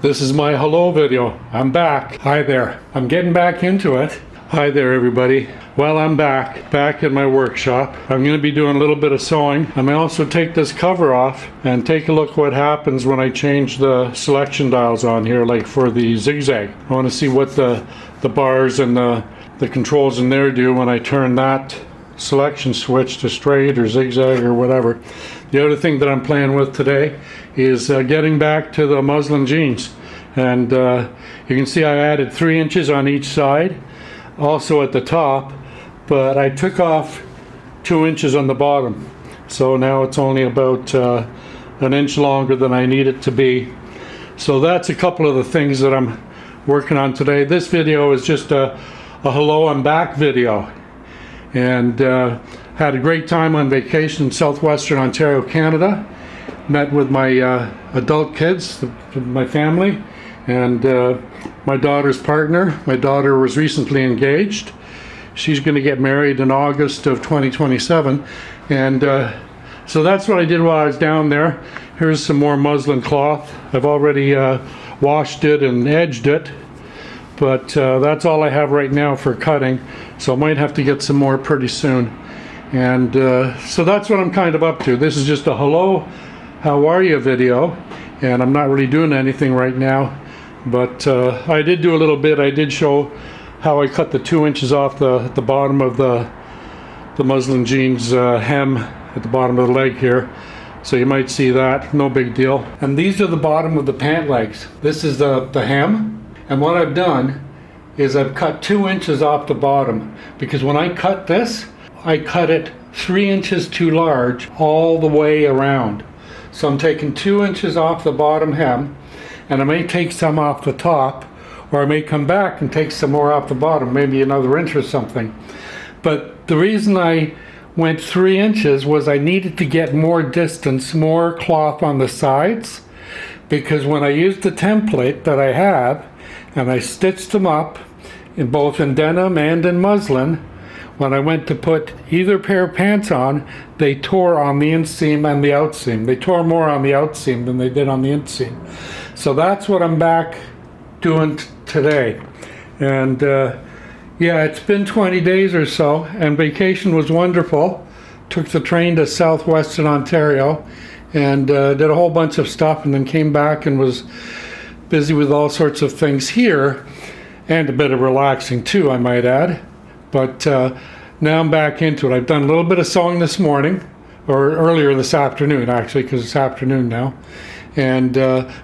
This is my hello video. I'm back. Hi there. I'm getting back into it. Hi there, everybody. Well, I'm back in my workshop. I'm going to be doing a little bit of sewing. I may also take this cover off and take a look what happens when I change the selection dials on here, like for the zigzag. I want to see what the bars and the controls in there do when I turn that selection switch to straight or zigzag or whatever. The other thing that I'm playing with today is getting back to the muslin jeans, and you can see I added 3 inches on each side, also at the top, but I took off 2 inches on the bottom, so now it's only about an inch longer than I need it to be. So that's a couple of the things that I'm working on today. This video is just a hello, I'm back video, and had a great time on vacation in southwestern Ontario, Canada. Met with my adult kids, my family, and my daughter's partner. My daughter was recently engaged. She's going to get married in August of 2027, and so that's what I did while I was down there. Here's some more muslin cloth. I've already washed it and edged it, but that's all I have right now for cutting, so I might have to get some more pretty soon. And so that's what I'm kind of up to. This is just a hello, how are you video, and I'm not really doing anything right now, but I did do a little bit. I did show how I cut the 2 inches off the bottom of the muslin jeans hem at the bottom of the leg here, so you might see that. No big deal. And these are the bottom of the pant legs. This is the hem, and what I've done is I've cut 2 inches off the bottom, because when I cut this, I cut it 3 inches too large all the way around. So I'm taking 2 inches off the bottom hem, and I may take some off the top, or I may come back and take some more off the bottom, maybe another inch or something. But the reason I went 3 inches was I needed to get more distance, more cloth on the sides, because when I used the template that I have, and I stitched them up in both in denim and in muslin, when I went to put either pair of pants on, they tore on the inseam and the outseam. They tore more on the outseam than they did on the inseam. So that's what I'm back doing today. And yeah, it's been 20 days or so, and vacation was wonderful. Took the train to southwestern Ontario and did a whole bunch of stuff, and then came back and was busy with all sorts of things here, and a bit of relaxing too, I might add. But now I'm back into it. I've done a little bit of sewing this morning, or earlier this afternoon actually, because it's afternoon now, and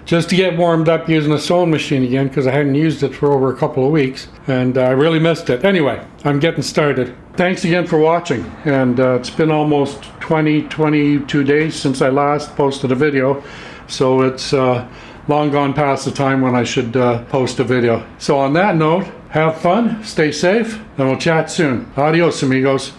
just to get warmed up using a sewing machine again, because I hadn't used it for over a couple of weeks, and I really missed it. Anyway, I'm getting started. Thanks again for watching, and it's been almost 22 days since I last posted a video, so it's long gone past the time when I should post a video. So on that note, have fun, stay safe, and we'll chat soon. Adios, amigos.